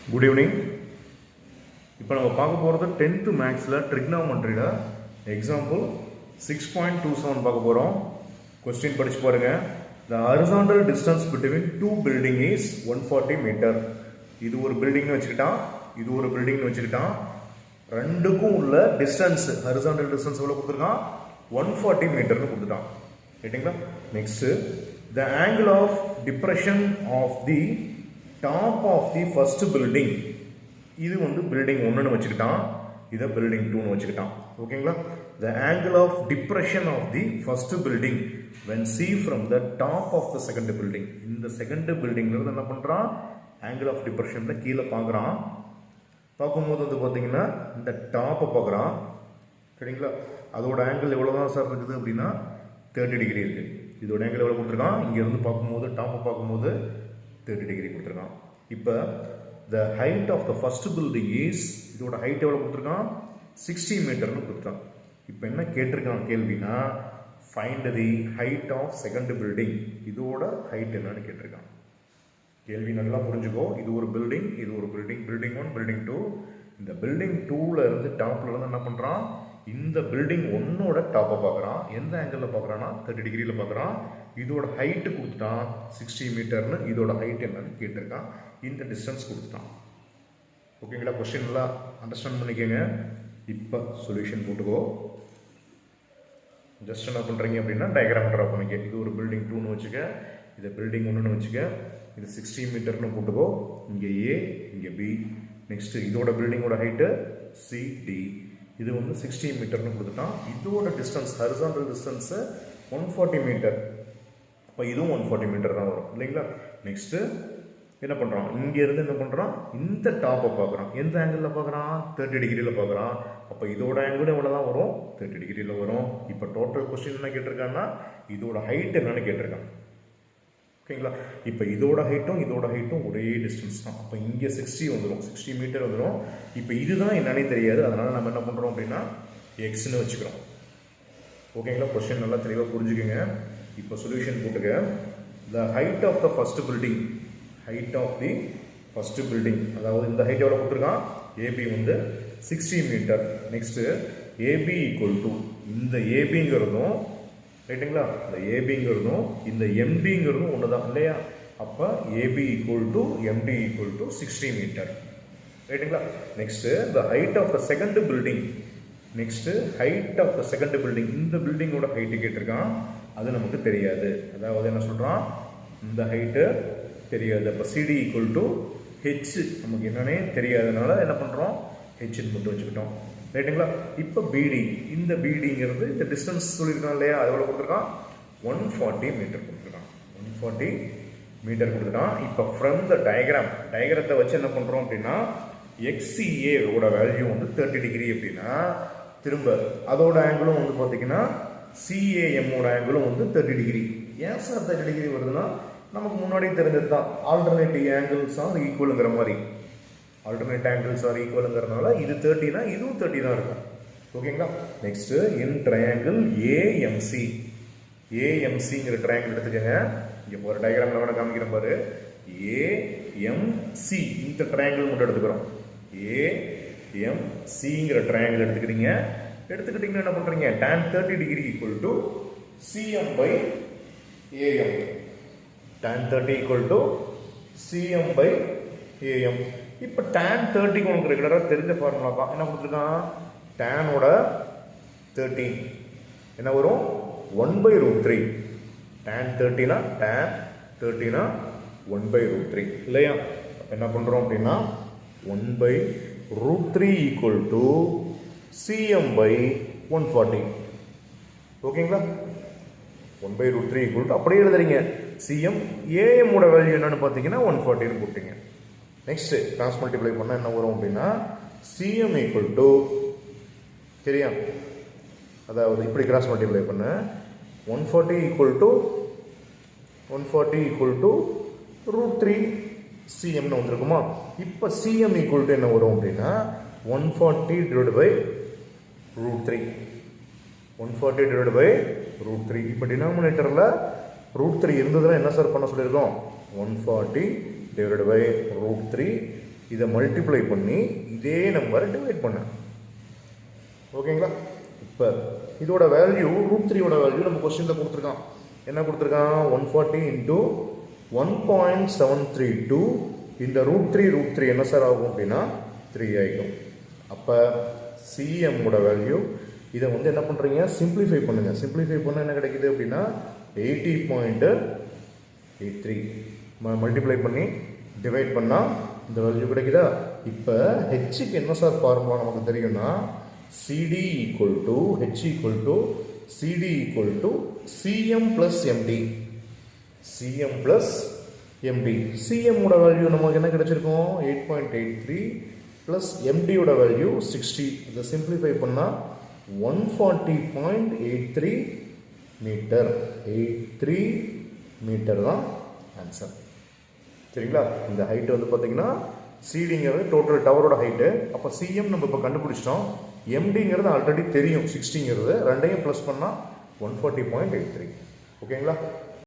Good evening. இப்போ நம்ம பார்க்க போகிறது 10th மேக்ஸில் ட்ரிக்னாமெட்ரியில் எக்ஸாம்பிள் 6.27 பார்க்க போகிறோம். கொஸ்டின் படிச்சு பாருங்க. The horizontal distance between two building is 140 metre. இது ஒரு பில்டிங்னு வச்சுக்கிட்டான், இது ஒரு பில்டிங்னு வச்சுக்கிட்டான். ரெண்டுக்கும் உள்ள டிஸ்டன்ஸ் ஹரிசாண்டல் டிஸ்டன்ஸ் எவ்வளோ கொடுத்துருக்கான்? 140 மீட்டர்னு கொடுத்துட்டான். ரைட்டுங்களா? Next the angle of depression of the top of the first building. இது வந்து பில்டிங் 1ன்னு வச்சுக்கிட்டான், இதை பில்டிங் 2ன்னு வச்சுக்கிட்டான். ஓகேங்களா? The angle of depression of the first building when see from the top of the second building. இந்த second பில்டிங்ல இருந்து என்ன பண்றான்? ஆங்கிள் ஆஃப் டிப்ரெஷன்ல கீழே பார்க்குறான். பார்க்கும்போது வந்து பார்த்தீங்கன்னா இந்த டாப்பை பார்க்குறான். சரிங்களா? அதோட ஆங்கிள் எவ்வளோதான் சார் இருக்குது அப்படின்னா 30 டிகிரி இருக்கு. இதோட ஆங்கிள் எவ்வளோ கொடுத்துருக்கான்? இங்கேருந்து பார்க்கும்போது டாப்பை பார்க்கும்போது 30 டிகிரி கொடுத்துருக்கான். இப்போ the height of the first building is, இதோட ஹைட் எவ்வளோ கொடுத்துருக்கான்? 60 மீட்டர்னு கொடுத்துருக்கான். இப்போ என்ன கேட்டிருக்கான் கேள்வினா, find the height of second building. இதோட ஹைட் என்னன்னு கேட்டிருக்கான். கேள்வி நல்லா புரிஞ்சுக்கோ. இது ஒரு பில்டிங், இது ஒரு பில்டிங், பில்டிங் 1, பில்டிங் 2. இந்த பில்டிங் 2ல இருந்து டாப்ல இருந்து என்ன பண்றான்? இந்த பில்டிங் 1ஓட டாப்பை பார்க்குறான். எந்த ஆங்கிளில் பார்க்குறான்னா 30 டிகிரியில் பார்க்குறான். இதோட ஹைட்டு கொடுத்துட்டான் 60 மீட்டர்னு. இதோட ஹைட் என்னன்னு கேட்டிருக்கான். இந்த டிஸ்டன்ஸ் கொடுத்துட்டான். ஓகேங்களா? கொஸ்டின் நல்லா அண்டர்ஸ்டாண்ட் பண்ணிக்கோங்க. இப்போ சொல்யூஷன் போட்டுக்கோ. ஜஸ்ட் என்ன பண்ணுறீங்க அப்படின்னா டயக்ராம் ட்ரா பண்ணிக்க. இது ஒரு பில்டிங் 2ன்னு வச்சுக்க, இதை பில்டிங் 1ன்னு வச்சுக்க. இது 60 மீட்டர்னு போட்டுக்கோ. இங்கே ஏ, இங்கே பி. நெக்ஸ்ட்டு இதோட பில்டிங்கோட ஹைட்டு சிடி. இது வந்து 60 மீட்டர்னு கொடுத்துட்டான். இதோட டிஸ்டன்ஸ் ஹரிசாண்டல் டிஸ்டன்ஸு 140 மீட்டர். அப்போ இதுவும் 140 மீட்டர் தான் வரும் இல்லைங்களா? நெக்ஸ்ட்டு என்ன பண்ணுறான்? இங்கேருந்து என்ன பண்ணுறான்? இந்த டாப்பை பார்க்குறான். எந்த ஆங்கிளில் பார்க்குறான்? 30 டிகிரியில் பார்க்குறான். அப்போ இதோட ஆங்கிள் எவ்வளோ தான் வரும்? 30 டிகிரியில் வரும். இப்போ டோட்டல் கொஸ்டின் என்ன கேட்டிருக்கான்னா, இதோட ஹைட் என்னன்னு கேட்டிருக்கான். ஓகேங்களா? இப்போ இதோட ஹைட்டும் ஒரே டிஸ்டன்ஸ் தான். அப்போ இங்கே 60 வந்துடும், 60 மீட்டர் வந்துடும். இப்போ இதுதான் என்னன்னே தெரியாது, அதனால் நம்ம என்ன பண்ணுறோம் அப்படின்னா எக்ஸ்ன்னு வச்சுக்கிறோம். ஓகேங்களா? கொஸ்டின் நல்லா தெளிவாக புரிஞ்சுக்கோங்க. இப்போ சொல்யூஷன் போட்டுக்க. The height of the first building, height of the first building, அதாவது இந்த ஹைட் எவ்வளோ கொடுத்துருக்கான்? ஏபி வந்து 60 metre. Next AB equal to, இந்த ஏபிங்கிறதும் ரைட்டுங்களா, இந்த ஏபிங்கிறதும் இந்த எம்பிங்கிறதும் ஒன்று தான் இல்லையா? அப்போ AB equal to MD equal to 60 metre. ரைட்டுங்களா? Next the height of the second building. Next height of the second building, இந்த பில்டிங்கோட ஹைட்டு கேட்டிருக்கான். அது நமக்கு தெரியாது. அதாவது என்ன சொல்கிறான்? இந்த ஹைட்டு தெரியாது. அப்போ சிடி ஈக்குவல் டு ஹெச், நமக்கு என்னன்னே தெரியாதனால என்ன பண்ணுறோம்? ஹெச்ன்னு மட்டும் வச்சுக்கிட்டோம். ரைட்டுங்களா? இப்போ பிடி, இந்த பிடிங்கிறது இந்த டிஸ்டன்ஸ் சொல்லியிருக்கான் இல்லையா? அது எவ்வளோ கொடுத்துருக்கான்? 140 மீட்டர் கொடுத்துருக்கான். 140 மீட்டர் கொடுத்துட்டான். இப்போ ஃப்ரம் த டயக்ராத்தை வச்சு என்ன பண்ணுறோம் அப்படின்னா, எக்ஸிஏவோட வேல்யூ வந்து 30 டிகிரி அப்படின்னா, திரும்ப அதோட ஆங்கிளும் வந்து பார்த்தீங்கன்னா சிஏஎம்மோட ஆங்கிளும் வந்து 30 டிகிரி. ஏன் சார் 30 டிகிரி வருதுன்னா, நமக்கு முன்னாடி தெரிஞ்சது தான், ஆல்டர்னேட்டிவ் ஆங்கிள்ஸ் ஆர் ஈக்குவலுங்கிற மாதிரி. ஆல்டர்னேட் ஆங்கிள்ஸ் ஆர் ஈக்குவலுங்கிறதுனால இது 30னா இதுவும் 30 தான் இருக்கும். ஓகேங்களா? நெக்ஸ்ட் இன் ட்ரையாங்கிள் ஏஎம்சி, ஏஎம்சிங்கிற ட்ரையாங்கிள் எடுத்துக்கோங்க. இங்கே ஒரு டயக்ராமில் வேணா காமிக்கிறேன் பாரு. ஏஎம்சி இந்த ட்ரையாங்கிள் மட்டும் எடுத்துக்கிறோம். ஏஎம்சிங்கிற ட்ரையாங்கிள் எடுத்துக்கிட்டீங்க. எடுத்துக்கிட்டீங்கன்னா என்ன பண்ணுறீங்க? tan 30 degree equal to CM by AM. tan 30 equal to CM by AM. இப்போ tan 30 உனக்கு ரெகுலராக தெரிஞ்ச ஃபார்முலா தான். என்ன கொடுத்துருக்கான்? டேனோட 30 என்ன வரும்? 1/√3. tan 30னா tan 30னா 1/√3 இல்லையா? என்ன பண்ணுறோம் அப்படின்னா 1/√3 ஈக்குவல் டு சிஎம் பை 140. ஓகேங்களா? 1/√3 ஈக்குவல் டு அப்படியே எழுதுறீங்க. சிஎம் ஏஎம்மோட வேல்யூ என்னன்னு பார்த்தீங்கன்னா 140ன்னு போட்டீங்க. நெக்ஸ்ட் கிராஸ் மல்டிப்ளை பண்ணால் என்ன வரும் அப்படின்னா சிஎம் ஈக்குவல் டு, சரியா? அதாவது இப்படி கிராஸ் மல்டிப்ளை பண்ண 140 ஈக்குவல் டு √3 சிஎம்னு வந்துருக்குமா? இப்போ சிஎம் ஈக்குவல் டு என்ன வரும் அப்படின்னா 140 டிவைட் பை √3. 140 divide by √3. இப்போ டினாமினேட்டரில் √3 இருந்ததுன்னா என்ன சார் பண்ண சொல்லியிருக்கோம்? 140 divided by √3 இதை மல்டிப்ளை பண்ணி இதே நம்பரை டிவைட் பண்ண. ஓகேங்களா? இப்போ இதோட வேல்யூ √3 வேல்யூ நம்ம கொஸ்டினில் கொடுத்துருக்கான். என்ன கொடுத்துருக்கான்? 140 இன்ட்டு 1.732. இந்த √3 என்ன சார் ஆகும் அப்படின்னா 3 ஆகிடும். அப்போ சிஎம்மோட வேல்யூ இதை வந்து என்ன பண்ணுறீங்க? சிம்பிளிஃபை பண்ணுங்கள். சிம்பிளிஃபை பண்ணால் என்ன கிடைக்குது அப்படின்னா 80.83 மல்டிப்ளை பண்ணி டிவைட் பண்ணால் இந்த வேல்யூ கிடைக்குதா? இப்போ ஹெச்சுக்கு என்ன சார் ஃபார்முலா நமக்கு தெரியும்னா CD equal to H equal to CD equal to CM plus MD. CM plus MD. சிஎம்மோட வேல்யூ நமக்கு என்ன கிடைச்சிருக்கும்? 8.83 ப்ளஸ் எம்டியோட வேல்யூ 60. இதை சிம்பிளிஃபை பண்ணால் 140.83 மீட்டர். 83 மீட்டர் தான் ஆன்சர். சரிங்களா? இந்த ஹைட்டு வந்து பார்த்தீங்கன்னா சிடிங்கிறது டோட்டல் டவரோட ஹைட்டு. அப்போ சிஎம் நம்ம இப்போ கண்டுபிடிச்சிட்டோம். எம்டிங்கிறது ஆல்ரெடி தெரியும் 60ங்கிறது. ரெண்டையும் ப்ளஸ் பண்ணால் 140.83. ஓகேங்களா?